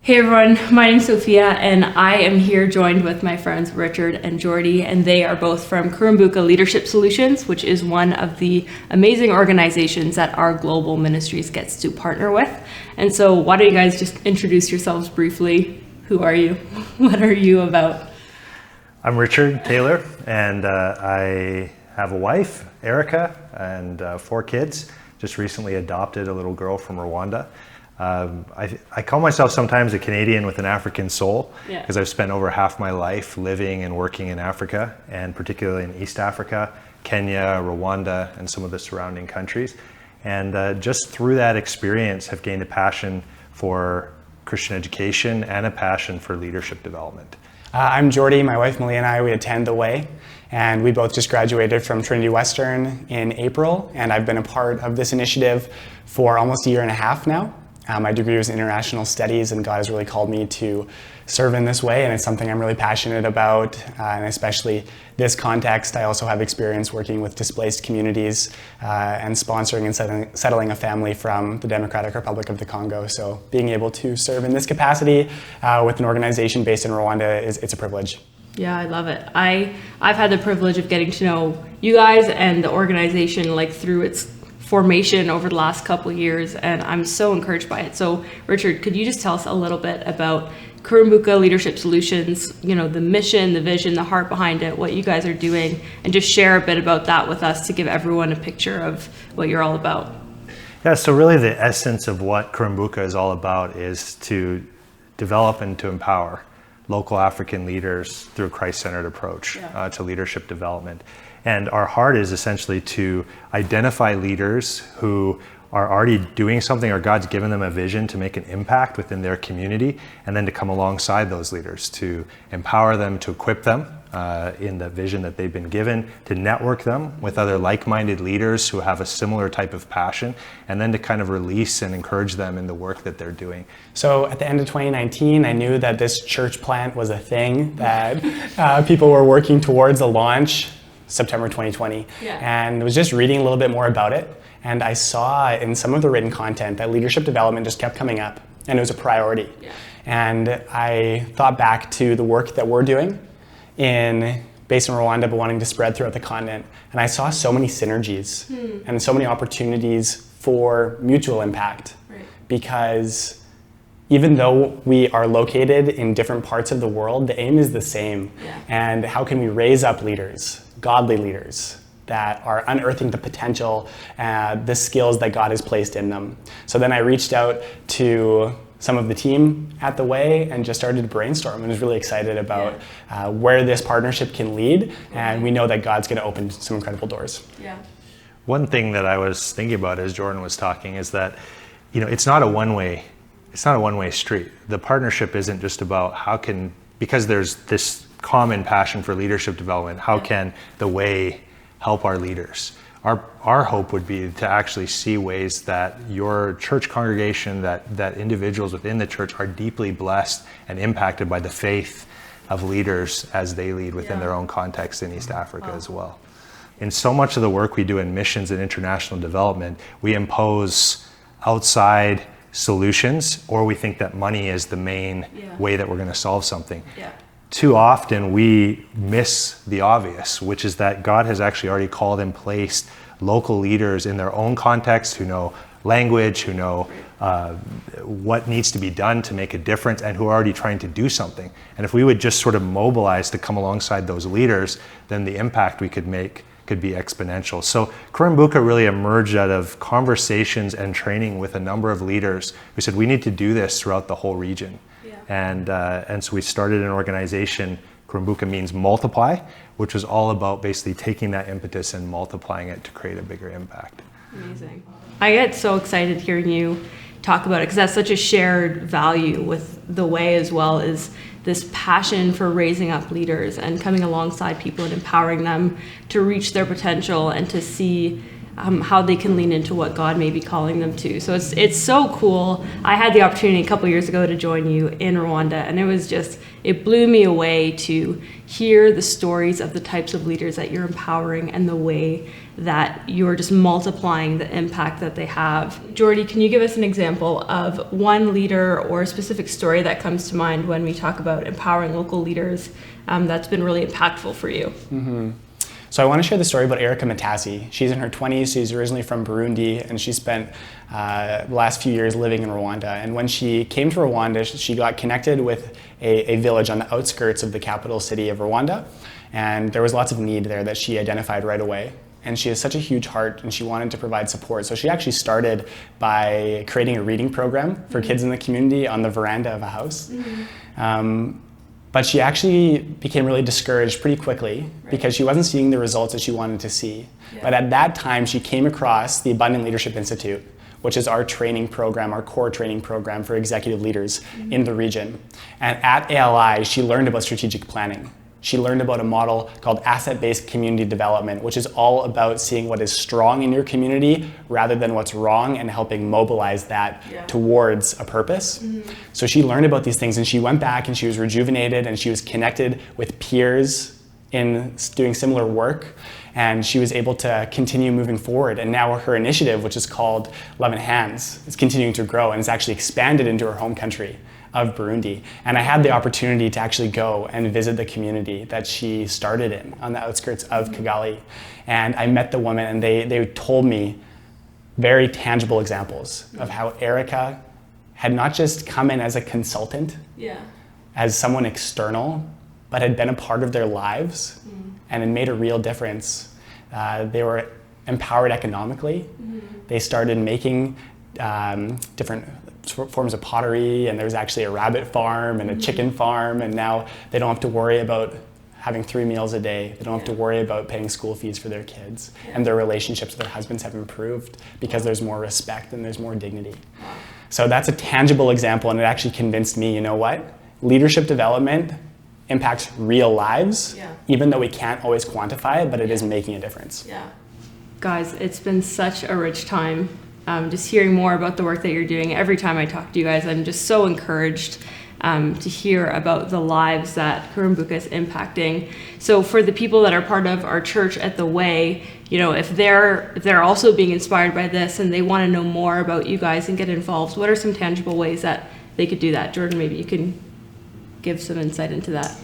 Hey everyone, my name is Sophia and I am here joined with my friends Richard and Jordy, and they are both from Kurumbuka Leadership Solutions, which is one of the amazing organizations that our global ministries gets to partner with. And so why don't you guys just introduce yourselves briefly? Who are you? What are you about? I'm Richard Taylor, and I have a wife, Erica, and 4 kids. Just recently adopted a little girl from Rwanda. I call myself sometimes a Canadian with an African soul, because I've spent over half my life living and working in Africa, and particularly in East Africa, Kenya, Rwanda, and some of the surrounding countries. And just through that experience have gained a passion for Christian education and a passion for leadership development. I'm Jordy. My wife Malia and I, we attend The Way, and we both just graduated from Trinity Western in April, and I've been a part of this initiative for almost a year and a half now. My degree was in international studies, and God has really called me to serve in this way, and it's something I'm really passionate about, and especially this context. I also have experience working with displaced communities and sponsoring and settling a family from the Democratic Republic of the Congo. So being able to serve in this capacity with an organization based in Rwanda, it's a privilege. Yeah, I love it. I've had the privilege of getting to know you guys and the organization through its formation over the last couple of years, and I'm so encouraged by it. So Richard, could you just tell us a little bit about Kurumbuka Leadership Solutions, the mission, the vision, the heart behind it, what you guys are doing, and just share a bit about that with us to give everyone a picture of what you're all about. Yeah, so really the essence of what Kurumbuka is all about is to develop and to empower local African leaders through a Christ-centered approach to leadership development. And our heart is essentially to identify leaders who are already doing something, or God's given them a vision to make an impact within their community, and then to come alongside those leaders, to empower them, to equip them in the vision that they've been given, to network them with other like-minded leaders who have a similar type of passion, and then to kind of release and encourage them in the work that they're doing. So at the end of 2019, I knew that this church plant was a thing, that people were working towards a launch September 2020, and was just reading a little bit more about it, and I saw in some of the written content that leadership development just kept coming up, and it was a priority. And I thought back to the work that we're doing based in Rwanda, but wanting to spread throughout the continent, and I saw so many synergies and so many opportunities for mutual impact, because even though we are located in different parts of the world, the aim is the same. And how can we raise up leaders, godly leaders, that are unearthing the potential, the skills that God has placed in them? So then I reached out to some of the team at The Way and just started to brainstorm, and was really excited about where this partnership can lead, and we know that God's going to open some incredible doors. One thing that I was thinking about as Jordan was talking is that, it's not a one-way street. The partnership isn't just about because there's this common passion for leadership development, how can The Way help our leaders? Our hope would be to actually see ways that your church congregation, that individuals within the church are deeply blessed and impacted by the faith of leaders as they lead within their own context in East Africa as well. In so much of the work we do in missions and international development, we impose outside solutions, or we think that money is the main way that we're going to solve something. Too often we miss the obvious, which is that God has actually already called and placed local leaders in their own context, who know language, who know what needs to be done to make a difference, and who are already trying to do something. And if we would just sort of mobilize to come alongside those leaders, then the impact we could make could be exponential. So Kurumbuka really emerged out of conversations and training with a number of leaders who said, we need to do this throughout the whole region. And so we started an organization. Kurumbuka means multiply, which was all about basically taking that impetus and multiplying it to create a bigger impact. Amazing. I get so excited hearing you talk about it, because that's such a shared value with The Way as well, is this passion for raising up leaders and coming alongside people and empowering them to reach their potential and to see how they can lean into what God may be calling them to. So it's so cool. I had the opportunity a couple years ago to join you in Rwanda, and it blew me away to hear the stories of the types of leaders that you're empowering and the way that you're just multiplying the impact that they have. Jordy, can you give us an example of one leader or a specific story that comes to mind when we talk about empowering local leaders that's been really impactful for you? Mm-hmm. So I want to share the story about Erica Matasi. She's in her 20s, she's originally from Burundi, and she spent the last few years living in Rwanda. And when she came to Rwanda, she got connected with a village on the outskirts of the capital city of Rwanda. And there was lots of need there that she identified right away. And she has such a huge heart, and she wanted to provide support. So she actually started by creating a reading program for kids in the community on the veranda of a house. But she actually became really discouraged pretty quickly because she wasn't seeing the results that she wanted to see. Yeah. But at that time, she came across the Abundant Leadership Institute, which is our training program, our core training program for executive leaders in the region. And at ALI, she learned about strategic planning. She learned about a model called asset-based community development, which is all about seeing what is strong in your community rather than what's wrong and helping mobilize that towards a purpose. So she learned about these things, and she went back and she was rejuvenated, and she was connected with peers in doing similar work, and she was able to continue moving forward. And now her initiative, which is called Love in Hands, is continuing to grow and it's actually expanded into her home country of Burundi. And I had the opportunity to actually go and visit the community that she started in on the outskirts of Kigali. And I met the women, and they told me very tangible examples of how Erica had not just come in as a consultant, as someone external, but had been a part of their lives and had made a real difference. They were empowered economically. They started making different forms of pottery, and there's actually a rabbit farm and a chicken farm, and now they don't have to worry about having 3 meals a day. They don't have to worry about paying school fees for their kids, and their relationships with their husbands have improved because there's more respect and there's more dignity. So that's a tangible example, and it actually convinced me, you know what? Leadership development impacts real lives, even though we can't always quantify it, but it is making a difference. Guys, it's been such a rich time. Just hearing more about the work that you're doing. Every time I talk to you guys, I'm just so encouraged to hear about the lives that Kurumbuka is impacting. So for the people that are part of our church at the Way, you know, if they're also being inspired by this and they want to know more about you guys and get involved, what are some tangible ways that they could do that? Jordan, maybe you can give some insight into that.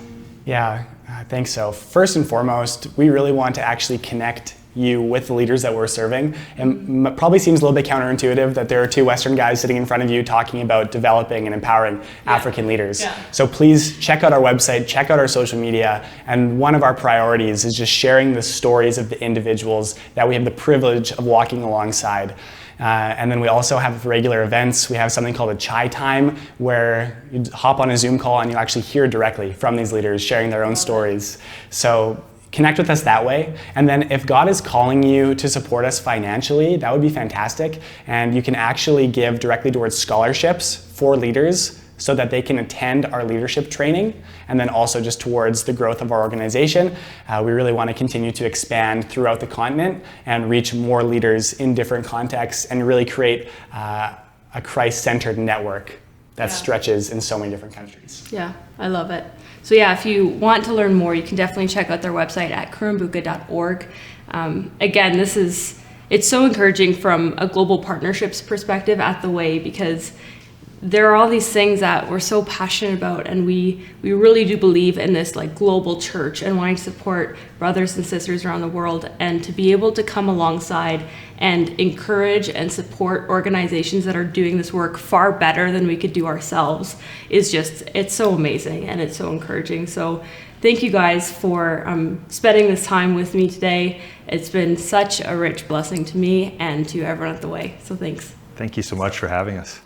Yeah, I think so. First and foremost, we really want to actually connect you with the leaders that we're serving. And it probably seems a little bit counterintuitive that there are 2 Western guys sitting in front of you talking about developing and empowering African leaders. So please check out our website, check out our social media, and one of our priorities is just sharing the stories of the individuals that we have the privilege of walking alongside. And then we also have regular events. We have something called a chai time, where you hop on a Zoom call and you actually hear directly from these leaders sharing their own stories. So connect with us that way. And then if God is calling you to support us financially, that would be fantastic. And you can actually give directly towards scholarships for leaders so that they can attend our leadership training, and then also just towards the growth of our organization. We really want to continue to expand throughout the continent and reach more leaders in different contexts and really create a Christ-centered network that stretches in so many different countries. Yeah, I love it. So yeah, if you want to learn more, you can definitely check out their website at kurumbuka.org. Again, it's so encouraging from a global partnerships perspective at the Way, because there are all these things that we're so passionate about, and we really do believe in this like global church and wanting to support brothers and sisters around the world, and to be able to come alongside and encourage and support organizations that are doing this work far better than we could do ourselves is just, it's so amazing and it's so encouraging. So thank you guys for spending this time with me today. It's been such a rich blessing to me and to everyone at the Way. So thanks. Thank you so much for having us.